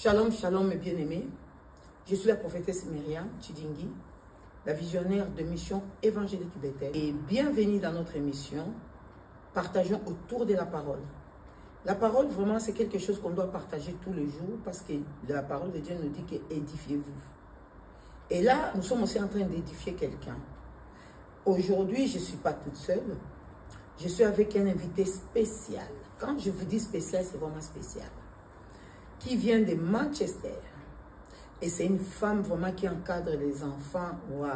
Shalom, shalom mes bien-aimés. Je suis la prophétesse Myriam Chidingi, la visionnaire de Mission Évangélique Bethel. Et bienvenue dans notre émission, partageons autour de la parole. La parole, vraiment, c'est quelque chose qu'on doit partager tous les jours parce que la parole de Dieu nous dit que édifiez-vous. Et là, nous sommes aussi en train d'édifier quelqu'un. Aujourd'hui, je ne suis pas toute seule. Je suis avec un invité spécial. Quand je vous dis spécial, c'est vraiment spécial. Qui vient de Manchester. Et c'est une femme vraiment qui encadre les enfants. Waouh!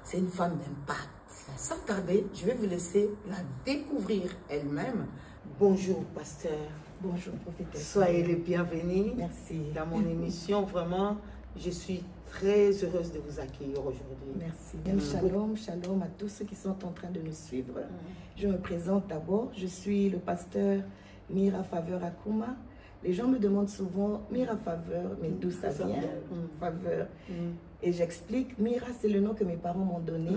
C'est une femme d'impact. Sans tarder, je vais vous laisser la découvrir elle-même. Bonjour, pasteur. Bonjour, prophétesse. Soyez les bienvenus. Merci. Dans mon émission, vraiment, je suis très heureuse de vous accueillir aujourd'hui. Merci. Shalom, shalom à tous ceux qui sont en train de nous suivre. Je me présente d'abord. Je suis le pasteur Mira Faveur Akuma. Les gens me demandent souvent, Mira Faveur, mais d'où ça vient? Faveur. Et j'explique, Mira, c'est le nom que mes parents m'ont donné.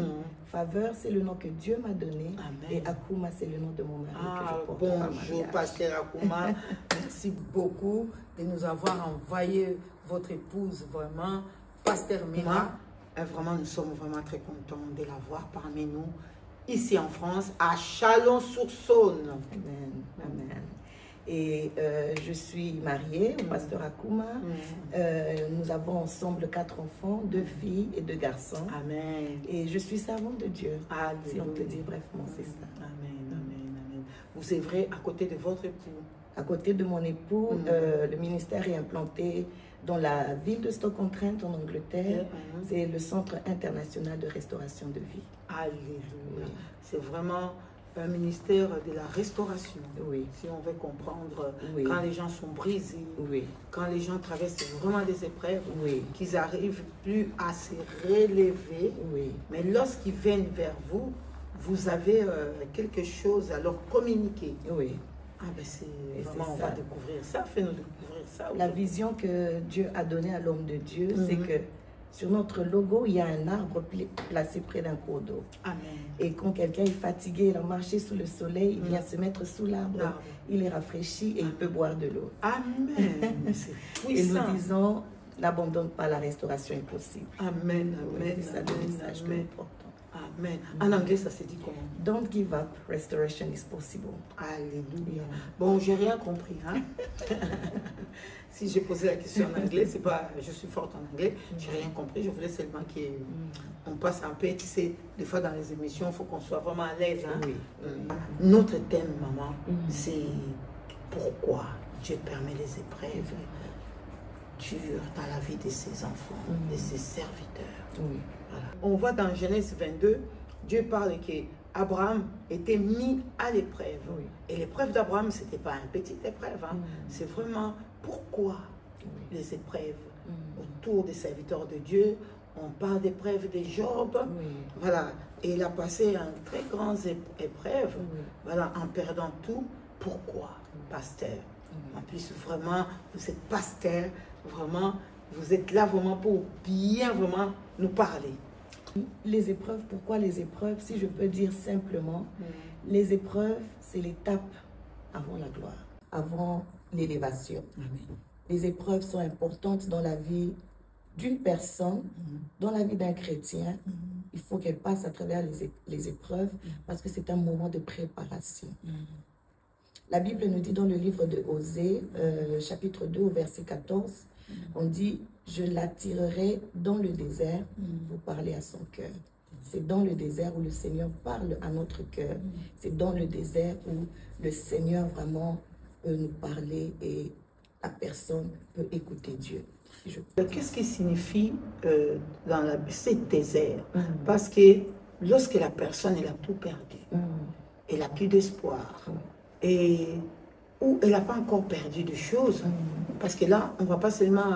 Faveur, c'est le nom que Dieu m'a donné. Amen. Et Akuma, c'est le nom de mon mari que je porte. Bonjour, pasteur Akuma. Merci beaucoup de nous avoir envoyé votre épouse, vraiment, pasteur Mira. Vraiment, nous sommes vraiment très contents de la voir parmi nous, ici en France, à Chalon-sur-Saône. Amen. Amen. Et je suis mariée au pasteur Akuma. Nous avons ensemble 4 enfants, 2 filles et 2 garçons. Amen. Et je suis servante de Dieu. Alléluia. Si on peut dire brièvement, c'est ça. Amen, amen, amen. Vous œuvrez à côté de votre époux. À côté de mon époux, le ministère est implanté dans la ville de Stoke-on-Trent en Angleterre. C'est le Centre international de restauration de vie. Alléluia. C'est vraiment un ministère de la restauration. Oui. Si on veut comprendre, quand les gens sont brisés, quand les gens traversent vraiment des épreuves, qu'ils n'arrivent plus à se relever, mais lorsqu'ils viennent vers vous, vous avez quelque chose à leur communiquer. Ah ben c'est vraiment, on va découvrir ça, fais-nous découvrir ça. La vision que Dieu a donnée à l'homme de Dieu, c'est que sur notre logo, il y a un arbre placé près d'un cours d'eau. Amen. Et quand quelqu'un est fatigué, il a marché sous le soleil, il vient se mettre sous l'arbre, il est rafraîchi et il peut boire de l'eau. Amen. Et nous disons, n'abandonne pas, la restauration est possible. Amen. Amen. C'est ça le message que nous portons. Amen. En anglais, ça se dit comment? Don't give up, restoration is possible. Alléluia. Bon, j'ai rien compris. Hein? Si j'ai posé la question en anglais, c'est pas, je suis forte en anglais, j'ai rien compris. Je voulais seulement qu'on passe un peu, tu sais, des fois dans les émissions, il faut qu'on soit vraiment à l'aise. Hein? Notre thème, maman, c'est pourquoi Dieu permet les épreuves dures dans la vie de ses enfants, de ses serviteurs. Voilà. On voit dans Genèse 22, Dieu parle qu'Abraham était mis à l'épreuve. Et l'épreuve d'Abraham, ce n'était pas une petite épreuve. Hein. C'est vraiment pourquoi les épreuves autour des serviteurs de Dieu. On parle d'épreuves de Job. Voilà. Et il a passé une très grande épreuve, voilà, en perdant tout. Pourquoi, pasteur? En plus, vraiment, vous êtes pasteur, vraiment, vous êtes là vraiment pour bien vraiment nous parler. Les épreuves, pourquoi les épreuves? Si je peux dire simplement, les épreuves, c'est l'étape avant la gloire, avant l'élévation. Les épreuves sont importantes dans la vie d'une personne, dans la vie d'un chrétien. Il faut qu'elle passe à travers les épreuves parce que c'est un moment de préparation. La Bible nous dit dans le livre de Osée, chapitre 2, au verset 14, on dit « Je l'attirerai dans le désert pour parler à son cœur ». C'est dans le désert où le Seigneur parle à notre cœur. C'est dans le désert où le Seigneur vraiment peut nous parler et la personne peut écouter Dieu. Qu'est-ce qui signifie dans ce désert? Parce que lorsque la personne elle a tout perdu, elle n'a plus d'espoir, et ou elle n'a pas encore perdu de choses, parce que là, on ne va pas seulement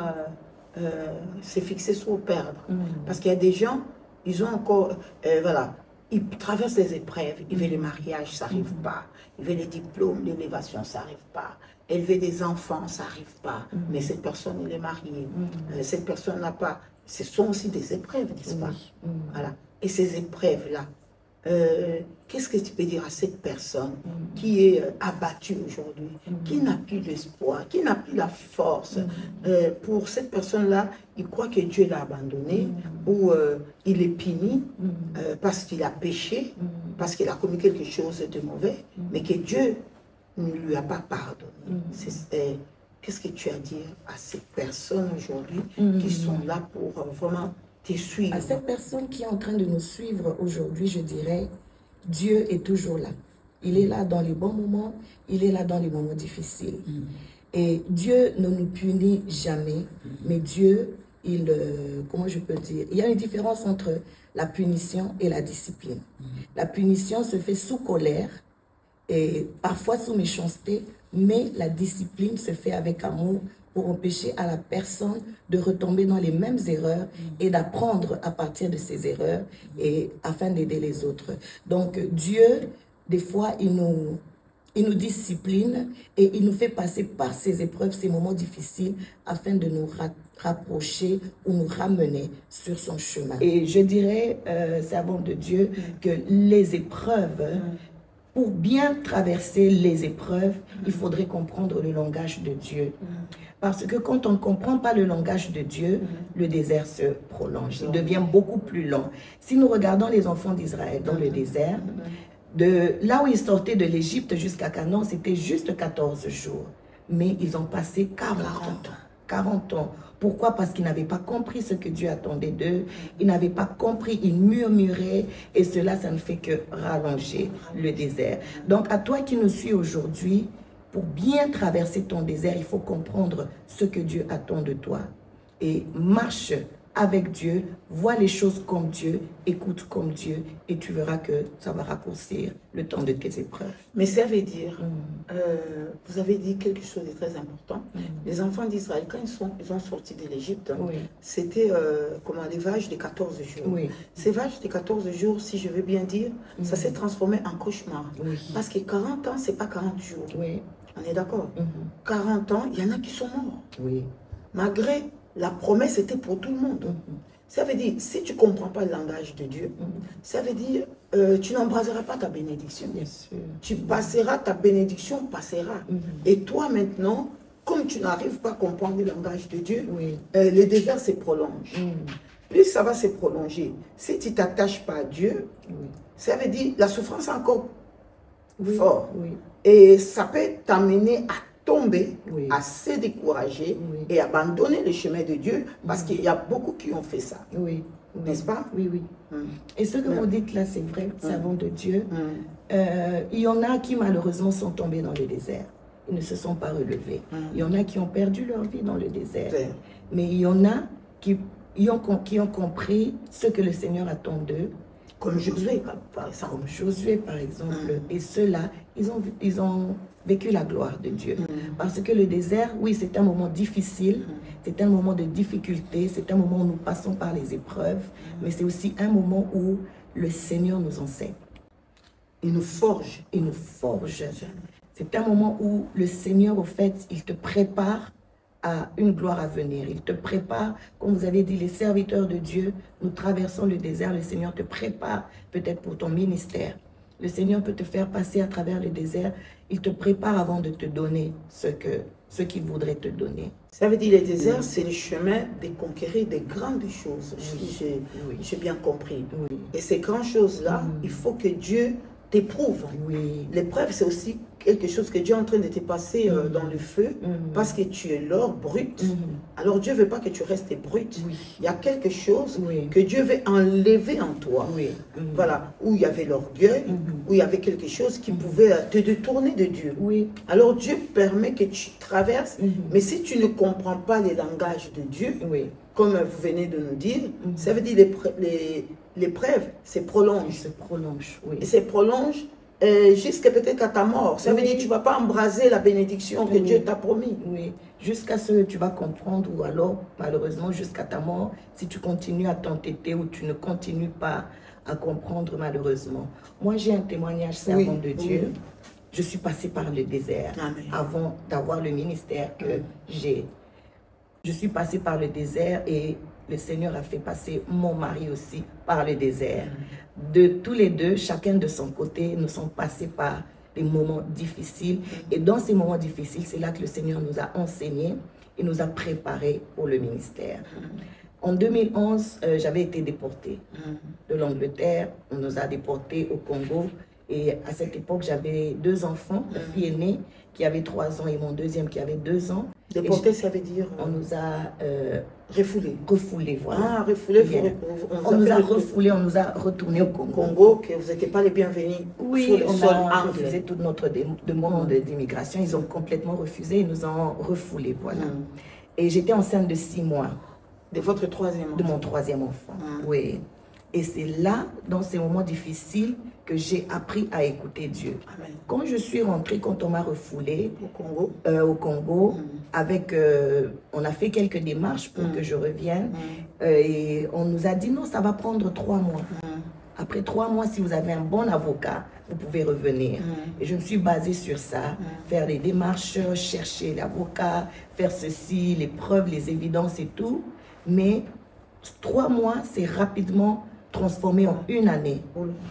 se fixer sur perdre, parce qu'il y a des gens, ils ont encore, voilà, ils traversent les épreuves, ils veulent le mariage, ça n'arrive pas, ils veulent les diplômes, l'élévation, ça n'arrive pas, élever des enfants, ça n'arrive pas, mais cette personne, elle est mariée, cette personne n'a pas, ce sont aussi des épreuves, n'est-ce pas? Voilà. Et ces épreuves-là, qu'est-ce que tu peux dire à cette personne qui est abattue aujourd'hui, qui n'a plus l'espoir, qui n'a plus la force? Pour cette personne-là, il croit que Dieu l'a abandonné ou il est puni parce qu'il a péché, parce qu'il a commis quelque chose de mauvais, mais que Dieu ne lui a pas pardonné. Qu'est-ce que tu as à dire à ces personnes aujourd'hui qui sont là pour vraiment te suivre? À cette personne qui est en train de nous suivre aujourd'hui, je dirais, Dieu est toujours là. Il est là dans les bons moments, il est là dans les moments difficiles. Et Dieu ne nous punit jamais, mais Dieu, comment je peux dire, il y a une différence entre la punition et la discipline. La punition se fait sous colère et parfois sous méchanceté, mais la discipline se fait avec amour pour empêcher à la personne de retomber dans les mêmes erreurs et d'apprendre à partir de ces erreurs et afin d'aider les autres. Donc Dieu, des fois, il nous discipline et il nous fait passer par ces épreuves, ces moments difficiles afin de nous rapprocher ou nous ramener sur son chemin. Et je dirais, servant de Dieu, que les épreuves... Pour bien traverser les épreuves, il faudrait comprendre le langage de Dieu. Parce que quand on ne comprend pas le langage de Dieu, le désert se prolonge. Il devient beaucoup plus long. Si nous regardons les enfants d'Israël dans le désert, de là où ils sortaient de l'Égypte jusqu'à Canaan, c'était juste 14 jours. Mais ils ont passé 40 ans. Pourquoi? Parce qu'ils n'avaient pas compris ce que Dieu attendait d'eux. Ils n'avaient pas compris, ils murmuraient. Et cela, ça ne fait que rallonger le désert. Donc, à toi qui nous suis aujourd'hui, pour bien traverser ton désert, il faut comprendre ce que Dieu attend de toi. Et marche avec Dieu, vois les choses comme Dieu, écoute comme Dieu, et tu verras que ça va raccourcir le temps de tes épreuves. Mais ça veut dire, vous avez dit quelque chose de très important. Les enfants d'Israël, quand ils ont sorti de l'Égypte, c'était comme un vaches de 14 jours. Ces vaches de 14 jours, si je veux bien dire, ça s'est transformé en cauchemar. Parce que 40 ans, ce n'est pas 40 jours. On est d'accord? 40 ans, il y en a qui sont morts. Malgré la promesse était pour tout le monde. Ça veut dire, si tu ne comprends pas le langage de Dieu, ça veut dire, tu n'embraseras pas ta bénédiction. Bien sûr. Tu passeras, ta bénédiction passera. Et toi maintenant, comme tu n'arrives pas à comprendre le langage de Dieu, le désert se prolonge. Plus ça va se prolonger, si tu ne t'attaches pas à Dieu, ça veut dire, la souffrance est encore forte. Et ça peut t'amener à tomber, à se décourager et abandonner le chemin de Dieu parce qu'il y a beaucoup qui ont fait ça. N'est-ce pas? Et ce que vous dites là, c'est vrai, servant de Dieu. Il y en a qui malheureusement sont tombés dans le désert. Ils ne se sont pas relevés. Il y en a qui ont perdu leur vie dans le désert. Mais il y en a qui ont compris ce que le Seigneur attend d'eux. Comme Josué, par exemple. Comme Josué, par exemple. Et ceux-là, ils ont vécu la gloire de Dieu. Parce que le désert, oui, c'est un moment difficile, c'est un moment de difficulté, c'est un moment où nous passons par les épreuves, mais c'est aussi un moment où le Seigneur nous enseigne. Il nous forge. Il nous forge. C'est un moment où le Seigneur, au fait, il te prépare à une gloire à venir. Il te prépare, comme vous avez dit, les serviteurs de Dieu, nous traversons le désert, le Seigneur te prépare peut-être pour ton ministère. Le Seigneur peut te faire passer à travers le désert. Il te prépare avant de te donner ce qu'il voudrait te donner. Ça veut dire le désert, c'est le chemin de conquérir des grandes choses. J'ai bien compris. Et ces grandes choses-là, il faut que Dieu t'éprouve. L'épreuve, c'est aussi quelque chose que Dieu est en train de te passer dans le feu parce que tu es l'or brut. Alors Dieu ne veut pas que tu restes brut. Il y a quelque chose que Dieu veut enlever en toi. Voilà, où il y avait l'orgueil, où il y avait quelque chose qui pouvait te détourner de Dieu. Alors Dieu permet que tu traverses, mais si tu ne comprends pas les langages de Dieu, comme vous venez de nous dire, ça veut dire l'épreuve se prolonge. Et se prolonge jusqu'à peut-être à ta mort. Ça veut dire que tu ne vas pas embraser la bénédiction que Dieu t'a promis. Jusqu'à ce que tu vas comprendre, ou alors, malheureusement, jusqu'à ta mort, si tu continues à t'entêter ou tu ne continues pas à comprendre, malheureusement. Moi, j'ai un témoignage servant de Dieu. Je suis passée par le désert avant d'avoir le ministère que j'ai. Je suis passée par le désert et le Seigneur a fait passer mon mari aussi par le désert. De tous les deux, chacun de son côté, nous sommes passés par des moments difficiles. Et dans ces moments difficiles, c'est là que le Seigneur nous a enseigné et nous a préparés pour le ministère. En 2011, j'avais été déportée de l'Angleterre. On nous a déportés au Congo. Et à cette époque, j'avais 2 enfants, ma fille aînée qui avait 3 ans et mon deuxième qui avait 2 ans. Déporté, ça veut dire... On nous a... refoulés. Refoulés, voilà. Ah, refoulés. On nous a refoulés, on nous a retournés au Congo. Congo, que vous n'étiez pas les bienvenus. Oui, sur le on sol a anglais. refusé toute notre demande d'immigration. Ils ont complètement refusé, ils nous ont refoulés, voilà. Et j'étais enceinte de 6 mois. De votre 3e enfant. De mon 3e enfant, oui. Et c'est là, dans ces moments difficiles, que j'ai appris à écouter Dieu. Amen. Quand je suis rentrée, quand on m'a refoulée au Congo, avec, on a fait quelques démarches pour que je revienne. Et on nous a dit non, ça va prendre 3 mois. Après 3 mois, si vous avez un bon avocat, vous pouvez revenir. Et je me suis basée sur ça, faire les démarches, chercher l'avocat, faire ceci, les preuves, les évidences et tout. Mais 3 mois, c'est rapidement transformé en 1 année,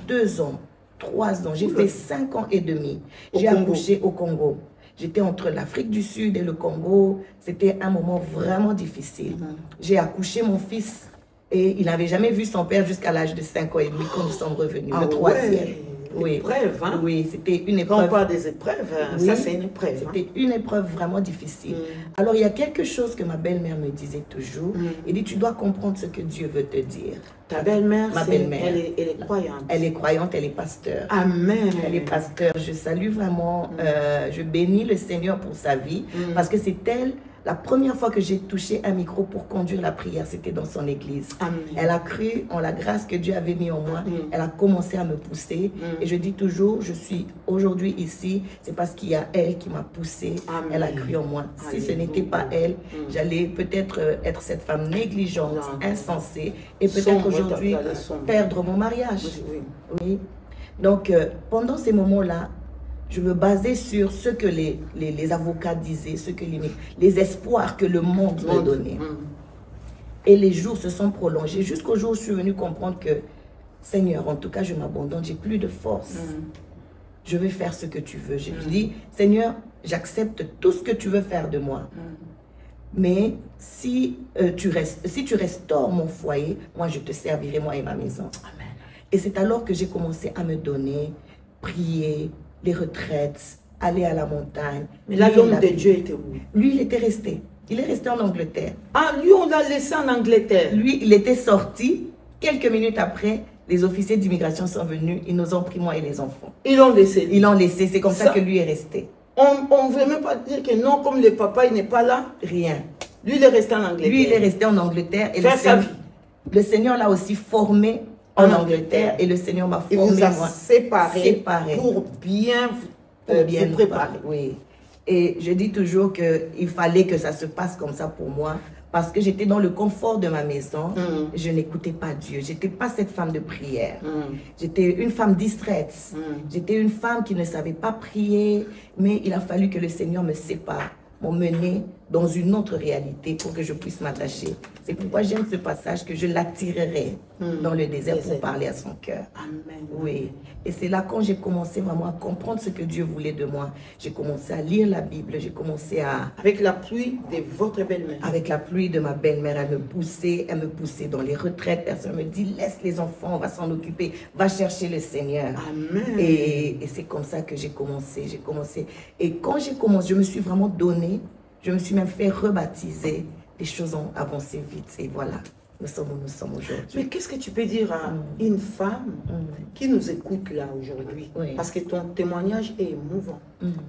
2 ans, 3 ans. J'ai fait 5 ans et demi. J'ai accouché au Congo. J'étais entre l'Afrique du Sud et le Congo. C'était un moment vraiment difficile. J'ai accouché mon fils et il n'avait jamais vu son père jusqu'à l'âge de 5 ans et demi quand nous sommes revenus, le 3e. Oui, épreuve, hein? Oui, c'était une épreuve. Quand on parle des épreuves, oui, ça c'est une épreuve. C'était une épreuve vraiment difficile. Alors il y a quelque chose que ma belle-mère me disait toujours. Elle dit, tu dois comprendre ce que Dieu veut te dire. Ta belle-mère, ma belle-mère, elle est croyante. Elle est croyante, elle est pasteur. Amen. Elle est pasteur. Je salue vraiment, je bénis le Seigneur pour sa vie, parce que c'est elle. La première fois que j'ai touché un micro pour conduire la prière, c'était dans son église. Amen. Elle a cru en la grâce que Dieu avait mis en moi. Elle a commencé à me pousser. Et je dis toujours, je suis aujourd'hui ici, c'est parce qu'il y a elle qui m'a poussée. Amen. Elle a cru en moi. Si ce n'était pas elle, j'allais peut-être être cette femme négligente, insensée, et peut-être aujourd'hui perdre mon mariage. Oui. Donc, pendant ces moments-là, je me basais sur ce que les avocats disaient, ce que les espoirs que le monde me donnait. Et les jours se sont prolongés jusqu'au jour où je suis venue comprendre que, Seigneur, en tout cas, je m'abandonne, j'ai plus de force. Je vais faire ce que tu veux. Je dis, Seigneur, j'accepte tout ce que tu veux faire de moi. Mais si tu restaures mon foyer, moi, je te servirai, moi et ma maison. Amen. Et c'est alors que j'ai commencé à me donner, prier, les retraites, aller à la montagne. Mais là, l'homme de Dieu était où? Lui, il était resté. Il est resté en Angleterre. Ah, lui, on l'a laissé en Angleterre. Lui, il était sorti. Quelques minutes après, les officiers d'immigration sont venus. Ils nous ont pris, moi et les enfants. Ils l'ont laissé. Ils l'ont laissé. C'est comme ça que lui est resté. On ne veut même pas dire que non, comme le papa, il n'est pas là. Rien. Lui, il est resté en Angleterre. Lui, il est resté en Angleterre. Et le Seigneur l'a aussi formé en Angleterre, et le Seigneur m'a formé. Il vous a séparé pour bien vous préparer. Oui. Et je dis toujours qu'il fallait que ça se passe comme ça pour moi, parce que j'étais dans le confort de ma maison. Je n'écoutais pas Dieu. Je n'étais pas cette femme de prière. J'étais une femme distraite. J'étais une femme qui ne savait pas prier, mais il a fallu que le Seigneur me sépare, m'emmener dans une autre réalité pour que je puisse m'attacher. C'est pourquoi j'aime ce passage, que je l'attirerai dans le désert pour parler à son cœur. Amen. Oui. Et c'est là quand j'ai commencé vraiment à comprendre ce que Dieu voulait de moi. J'ai commencé à lire la Bible, j'ai commencé à... Avec l'appui de votre belle-mère. Avec l'appui de ma belle-mère, elle me poussait dans les retraites. Personne me dit, laisse les enfants, on va s'en occuper, va chercher le Seigneur. Amen. Et c'est comme ça que j'ai commencé. Et quand j'ai commencé, je me suis vraiment donné. Je me suis même fait rebaptiser. Les choses ont avancé vite. Et voilà, nous sommes où nous sommes aujourd'hui. Mais qu'est-ce que tu peux dire à une femme qui nous écoute là aujourd'hui? Parce que ton témoignage est émouvant.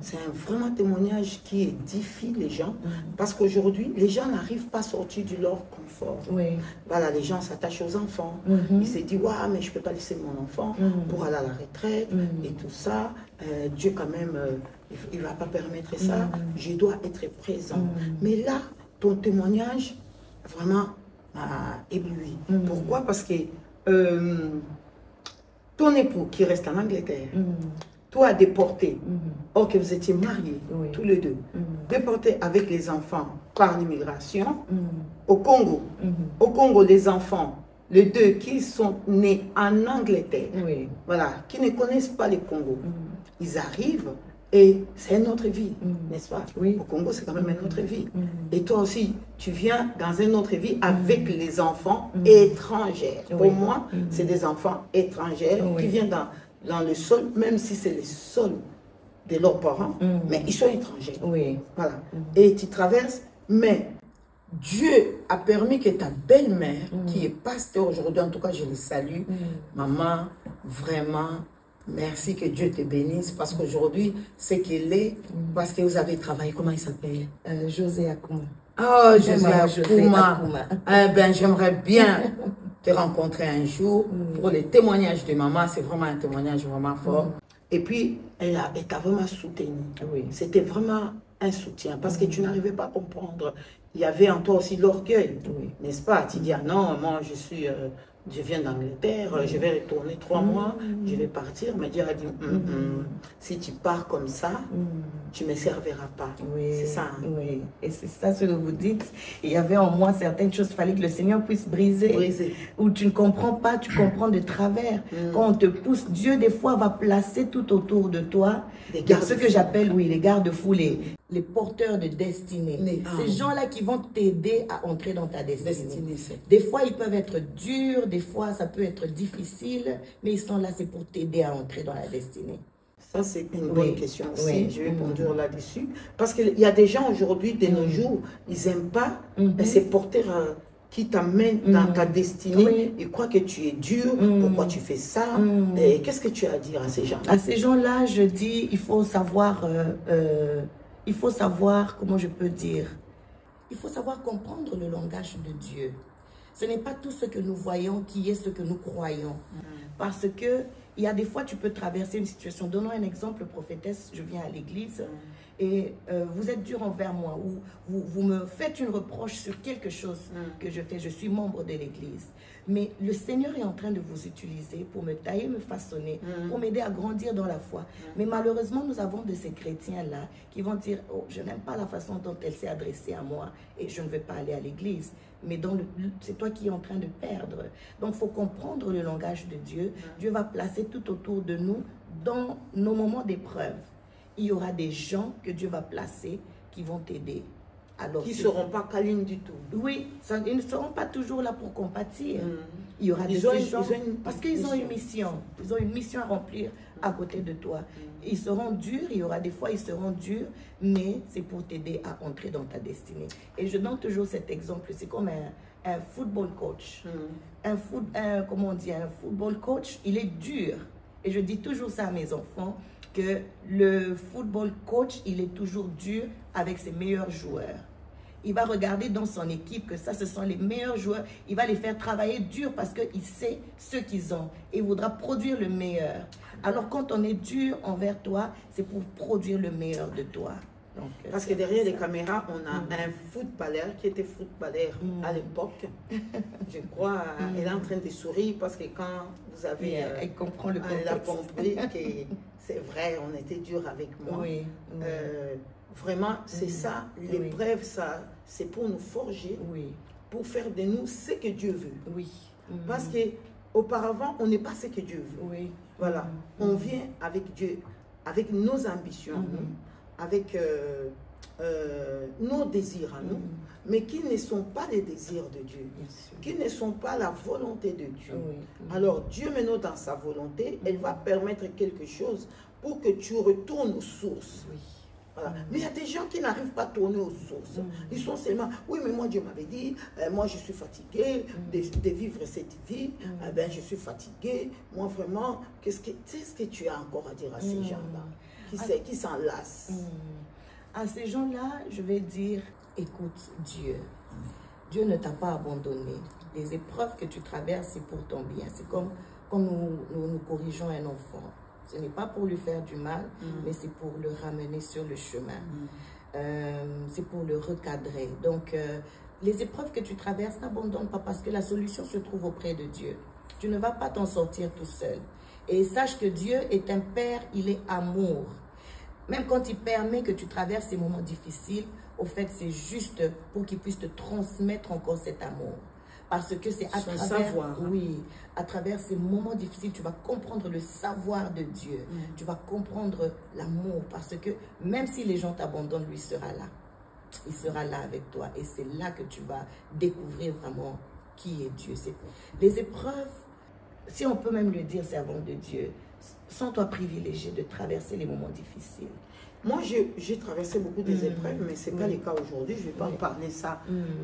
C'est vraiment témoignage qui édifie les gens. Parce qu'aujourd'hui, les gens n'arrivent pas à sortir de leur confort. Voilà, les gens s'attachent aux enfants. Ils se disent, ouais, mais je ne peux pas laisser mon enfant pour aller à la retraite et tout ça. Dieu quand même... il ne va pas permettre ça, je dois être présent. Mais là, ton témoignage vraiment m'a ébloui. Pourquoi? Parce que ton époux qui reste en Angleterre, toi déporté, or que vous étiez mariés, tous les deux, déporté avec les enfants par l'immigration, au Congo. Au Congo, les enfants les deux qui sont nés en Angleterre, Oui. voilà, qui ne connaissent pas le Congo, ils arrivent et c'est une autre vie, n'est-ce pas? Oui. Au Congo, c'est quand même une autre vie. Et toi aussi, tu viens dans une autre vie avec les enfants étrangers. Pour moi, c'est des enfants étrangers qui viennent dans le sol, même si c'est le sol de leurs parents, mais ils sont étrangers. Oui. Voilà. Et tu traverses, mais Dieu a permis que ta belle-mère, qui est pasteur aujourd'hui, en tout cas je le salue, maman, vraiment, merci, que Dieu te bénisse, parce qu'aujourd'hui, ce qu'elle est, parce que vous avez travaillé, comment il s'appelle? José Akuma. Oh, José Akuma. Akuma. Eh ben, j'aimerais bien te rencontrer un jour pour les témoignages de maman, c'est vraiment un témoignage vraiment fort. Et puis, elle t'a vraiment soutenu. Oui. C'était vraiment un soutien, parce que tu n'arrivais pas à comprendre. Il y avait en toi aussi l'orgueil, n'est-ce pas? Tu dis, ah non, moi je viens d'Angleterre, je vais retourner 3 mois, je vais partir. Mais Dieu a dit, si tu pars comme ça, tu ne me serviras pas. Oui, c'est ça. Hein? Oui, et c'est ça ce que vous dites. Il y avait en moi certaines choses, il fallait que le Seigneur puisse briser. Où tu ne comprends pas, tu comprends de travers. Quand on te pousse, Dieu des fois va placer tout autour de toi ce que j'appelle, les garde-fous, les porteurs de destinée. Ces gens-là qui vont t'aider à entrer dans ta destinée. Des fois, ils peuvent être durs, des fois, ça peut être difficile, mais ils sont là, c'est pour t'aider à entrer dans la destinée. Ça, c'est une bonne question aussi. Je vais répondre là-dessus. Parce qu'il y a des gens aujourd'hui, de nos jours, ils n'aiment pas ces porteurs qui t'amènent dans ta destinée. Ils croient que tu es dur. Pourquoi tu fais ça? Qu'est-ce que tu as à dire à ces gens? À ces gens-là, je dis, il faut savoir, comment je peux dire, il faut savoir comprendre le langage de Dieu. Ce n'est pas tout ce que nous voyons qui est ce que nous croyons. Parce que il y a des fois, tu peux traverser une situation. Donnons un exemple, prophétesse, je viens à l'église et vous êtes dur envers moi ou vous me faites une reproche sur quelque chose que je fais. Je suis membre de l'église. Mais le Seigneur est en train de vous utiliser pour me tailler, me façonner, pour m'aider à grandir dans la foi. Mais malheureusement, nous avons de ces chrétiens-là qui vont dire, oh, je n'aime pas la façon dont elle s'est adressée à moi et je ne vais pas aller à l'église. Mais c'est toi qui es en train de perdre. Donc, il faut comprendre le langage de Dieu. Dieu va placer tout autour de nous, dans nos moments d'épreuve. Il y aura des gens que Dieu va placer qui vont t'aider. Alors, qui ne seront pas câlines du tout. Oui, ils ne seront pas toujours là pour compatir. Il y aura des gens, parce qu'ils ont une mission. Ils ont une mission à remplir à côté de toi. Ils seront durs, il y aura des fois, ils seront durs, mais c'est pour t'aider à entrer dans ta destinée. Et je donne toujours cet exemple, c'est comme un football coach. Un football coach, il est dur. Et je dis toujours ça à mes enfants, que le football coach, il est toujours dur avec ses meilleurs joueurs. Il va regarder dans son équipe que ça, ce sont les meilleurs joueurs. Il va les faire travailler dur parce qu'il sait ce qu'ils ont. Et il voudra produire le meilleur. Alors, quand on est dur envers toi, c'est pour produire le meilleur de toi. Donc, parce que derrière les caméras, on a un footballeur qui était footballeur à l'époque. Je crois, elle est en train de sourire parce que quand vous avez... elle comprend le contexte. Elle a compris que c'est vrai, on était dur avec moi. Vraiment, c'est ça, l'épreuve, ça, c'est pour nous forger, pour faire de nous ce que Dieu veut. Parce qu'auparavant, on n'est pas ce que Dieu veut. Voilà, on vient avec Dieu, avec nos ambitions, avec nos désirs à nous, mais qui ne sont pas les désirs de Dieu, qui ne sont pas la volonté de Dieu. Alors, Dieu maintenant, dans sa volonté, elle va permettre quelque chose pour que tu retournes aux sources. Voilà. Mais il y a des gens qui n'arrivent pas à tourner aux sources. Ils sont seulement, oui, mais moi Dieu m'avait dit, moi je suis fatigué de vivre cette vie, ben, je suis fatigué. Moi vraiment, qu'est-ce que tu as encore à dire à ces gens-là qui s'enlacent? À ces gens-là, je vais dire, écoute Dieu. Dieu ne t'a pas abandonné. Les épreuves que tu traverses, c'est pour ton bien. C'est comme quand nous corrigeons un enfant. Ce n'est pas pour lui faire du mal, mais c'est pour le ramener sur le chemin. C'est pour le recadrer. Donc, les épreuves que tu traverses, n'abandonne pas parce que la solution se trouve auprès de Dieu. Tu ne vas pas t'en sortir tout seul. Et sache que Dieu est un Père, il est amour. Même quand il permet que tu traverses ces moments difficiles, au fait, c'est juste pour qu'il puisse te transmettre encore cet amour. Parce que c'est à travers, oui, à travers ces moments difficiles, tu vas comprendre le savoir de Dieu. Tu vas comprendre l'amour. Parce que même si les gens t'abandonnent, lui sera là. Il sera là avec toi. Et c'est là que tu vas découvrir vraiment qui est Dieu. Les épreuves, si on peut même le dire, servant de Dieu, sens-toi privilégié de traverser les moments difficiles. Moi, j'ai traversé beaucoup des épreuves, mais ce n'est pas le cas aujourd'hui. Je ne vais pas en parler ça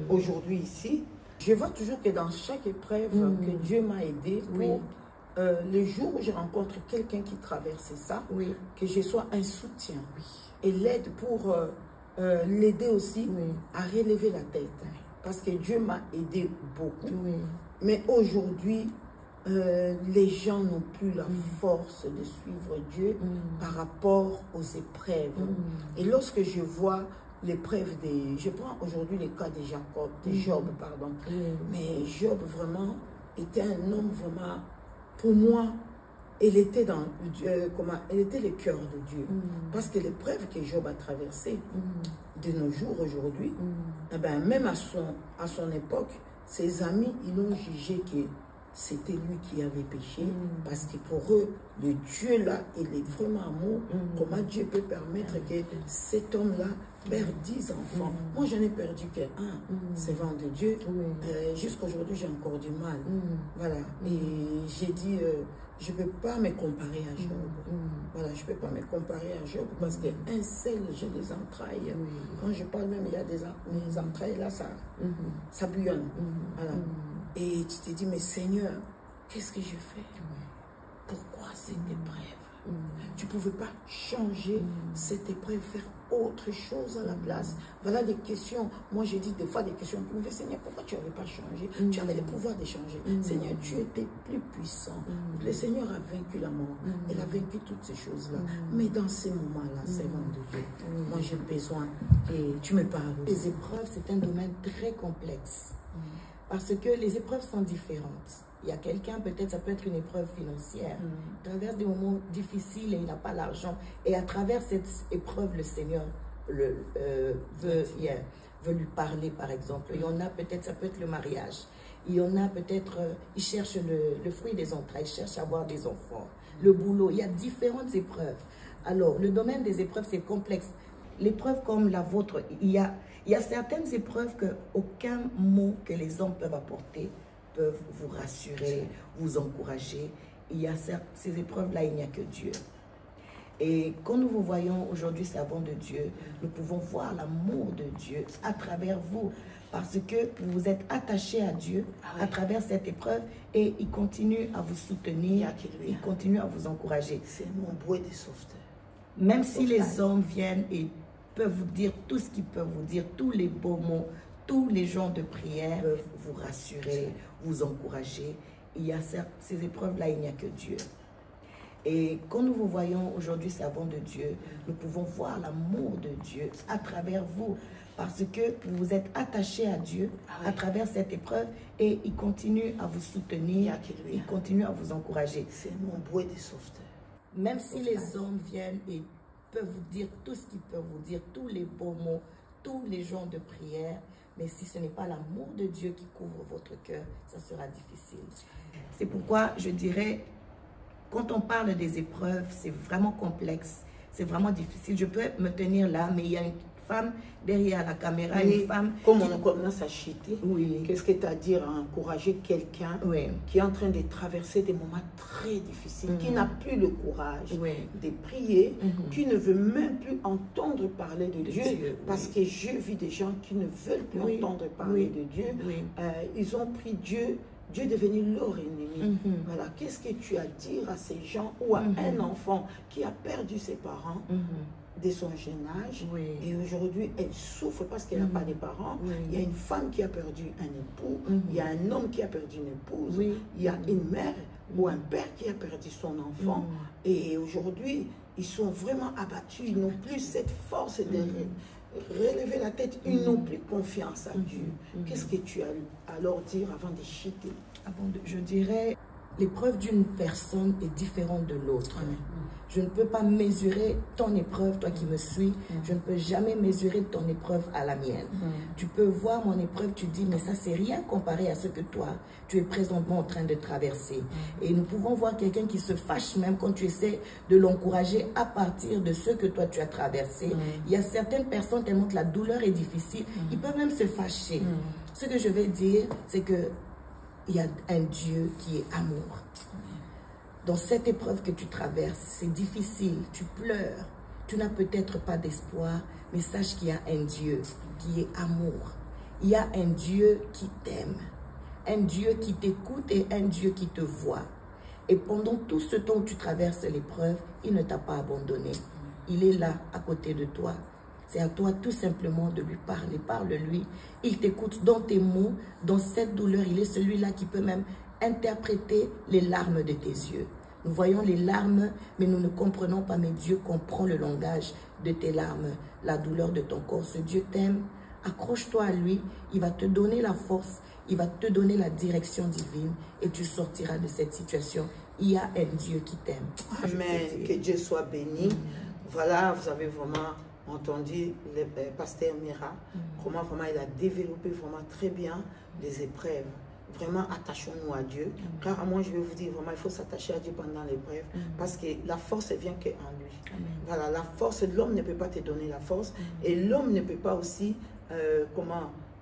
aujourd'hui ici. Je vois toujours que dans chaque épreuve que Dieu m'a aidé pour le jour où je rencontre quelqu'un qui traverse ça, que je sois un soutien et l'aide pour l'aider aussi à relever la tête. Parce que Dieu m'a aidé beaucoup. Mais aujourd'hui, les gens n'ont plus la force de suivre Dieu par rapport aux épreuves. Et lorsque je vois l'épreuve des... Je prends aujourd'hui le cas de Jacob, de Job, pardon. Mais Job, vraiment, était un homme vraiment... Pour moi, elle était dans elle était le cœur de Dieu. Parce que l'épreuve que Job a traversée, de nos jours aujourd'hui, eh ben, même à son époque, ses amis, ils l'ont jugé que c'était lui qui avait péché, parce que pour eux, le Dieu là, il est vraiment amour. Comment Dieu peut permettre que cet homme-là perde 10 enfants? Moi, j'en ai perdu qu'un, c'est vent de Dieu. Jusqu'à aujourd'hui, j'ai encore du mal. Voilà. Et j'ai dit, je ne peux pas me comparer à Job. Voilà, je ne peux pas me comparer à Job, parce qu'un seul, j'ai des entrailles. Quand je parle même, il y a des entrailles, là, ça bouillonne. Voilà. Et tu te dis, mais Seigneur, qu'est-ce que je fais? Pourquoi cette épreuve? Tu ne pouvais pas changer cette épreuve, faire autre chose à la place. Voilà des questions. Moi, j'ai dit des fois des questions qui me font, Seigneur, pourquoi tu n'avais pas changé? Tu avais le pouvoir de changer. Seigneur, tu étais plus puissant. Le Seigneur a vaincu la mort. Il a vaincu toutes ces choses-là. Mais dans ces moments-là, servant de Dieu, moi, j'ai besoin et tu me parles. Les épreuves, c'est un domaine très complexe. Parce que les épreuves sont différentes. Il y a quelqu'un, peut-être ça peut être une épreuve financière. Il traverse des moments difficiles et il n'a pas l'argent. Et à travers cette épreuve, le Seigneur veut lui parler, par exemple. Il y en a peut-être, ça peut être le mariage. Il y en a peut-être, il cherche le fruit des entrailles, il cherche à avoir des enfants. Le boulot, il y a différentes épreuves. Alors, le domaine des épreuves, c'est complexe. L'épreuve comme la vôtre, il y a certaines épreuves qu'aucun mot que les hommes peuvent apporter peuvent vous rassurer, vous encourager. Il y a ces épreuves-là, il n'y a que Dieu. Et quand nous vous voyons aujourd'hui, servants de Dieu, nous pouvons voir l'amour de Dieu à travers vous. Parce que vous vous êtes attachés à Dieu à travers cette épreuve et il continue à vous soutenir, il continue à vous encourager. C'est mon bouée de sauveteur. Même si les hommes viennent et peuvent vous dire tout ce qu'ils peuvent vous dire, tous les beaux mots, tous les gens de prière peuvent vous rassurer, vous encourager. Il y a ces épreuves-là, il n'y a que Dieu. Et quand nous vous voyons aujourd'hui, servants de Dieu, nous pouvons voir l'amour de Dieu à travers vous. Parce que vous vous êtes attachés à Dieu à travers cette épreuve et il continue à vous soutenir, il continue à vous encourager. C'est mon bouée de sauveteur. Même si les hommes viennent et peuvent vous dire tout ce qu'ils peuvent vous dire, tous les beaux mots, tous les gens de prière, mais si ce n'est pas l'amour de Dieu qui couvre votre cœur, ça sera difficile. C'est pourquoi je dirais, quand on parle des épreuves, c'est vraiment complexe, c'est vraiment difficile. Je peux me tenir là, mais il y a une femme derrière la caméra, une femme... Comme on commence à chiter, qu'est-ce que tu as à dire à encourager quelqu'un qui est en train de traverser des moments très difficiles, qui n'a plus le courage de prier, qui ne veut même plus entendre parler de Dieu, parce que je vis des gens qui ne veulent plus entendre parler de Dieu. Ils ont pris Dieu... Dieu est devenu leur ennemi. Voilà, qu'est-ce que tu as à dire à ces gens ou à un enfant qui a perdu ses parents de son jeune âge et aujourd'hui elle souffre parce qu'elle n'a pas de parents. Il y a une femme qui a perdu un époux, il y a un homme qui a perdu une épouse, il y a une mère ou un père qui a perdu son enfant et aujourd'hui ils sont vraiment abattus, ils n'ont plus cette force de relever la tête, ils n'ont plus confiance à Dieu. Qu'est-ce que tu as à leur dire avant de chuter? Je dirais, l'épreuve d'une personne est différente de l'autre. Je ne peux pas mesurer ton épreuve, toi qui me suis. Je ne peux jamais mesurer ton épreuve à la mienne. Tu peux voir mon épreuve, tu dis, mais ça, c'est rien comparé à ce que toi, tu es présentement en train de traverser. Et nous pouvons voir quelqu'un qui se fâche même quand tu essaies de l'encourager à partir de ce que toi, tu as traversé. Il y a certaines personnes, tellement que la douleur est difficile, ils peuvent même se fâcher. Ce que je vais dire, c'est que il y a un Dieu qui est amour. Dans cette épreuve que tu traverses, c'est difficile, tu pleures, tu n'as peut-être pas d'espoir, mais sache qu'il y a un Dieu qui est amour. Il y a un Dieu qui t'aime, un Dieu qui t'écoute et un Dieu qui te voit. Et pendant tout ce temps où tu traverses l'épreuve, il ne t'a pas abandonné. Il est là, à côté de toi. C'est à toi tout simplement de lui parler. Parle-lui. Il t'écoute dans tes mots, dans cette douleur. Il est celui-là qui peut même interpréter les larmes de tes yeux. Nous voyons les larmes, mais nous ne comprenons pas. Mais Dieu comprend le langage de tes larmes, la douleur de ton corps. Ce Dieu t'aime. Accroche-toi à lui. Il va te donner la force. Il va te donner la direction divine. Et tu sortiras de cette situation. Il y a un Dieu qui t'aime. Amen. Que Dieu soit béni. Voilà, vous avez vraiment entendu le pasteur Mira, comment vraiment il a développé vraiment très bien les épreuves. Vraiment, attachons-nous à Dieu. Car moi, je vais vous dire, vraiment, il faut s'attacher à Dieu pendant l'épreuve. Parce que la force vient qu'en lui. Voilà, la force, l'homme ne peut pas te donner la force. Et l'homme ne peut pas aussi,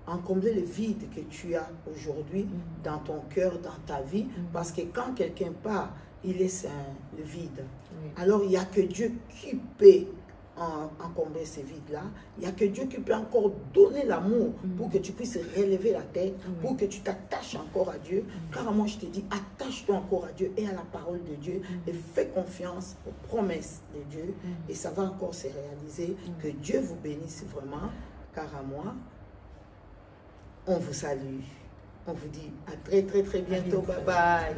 encombrer le vide que tu as aujourd'hui dans ton cœur, dans ta vie. Parce que quand quelqu'un part, il laisse le vide. Alors, il n'y a que Dieu qui peut encombrer ces vides-là. Il n'y a que Dieu qui peut encore donner l'amour pour que tu puisses relever la tête, pour que tu t'attaches encore à Dieu. Car moi, je te dis, attache-toi encore à Dieu et à la parole de Dieu et fais confiance aux promesses de Dieu et ça va encore se réaliser. Que Dieu vous bénisse vraiment, car à moi, on vous salue. On vous dit à très très très bientôt. Bye bye.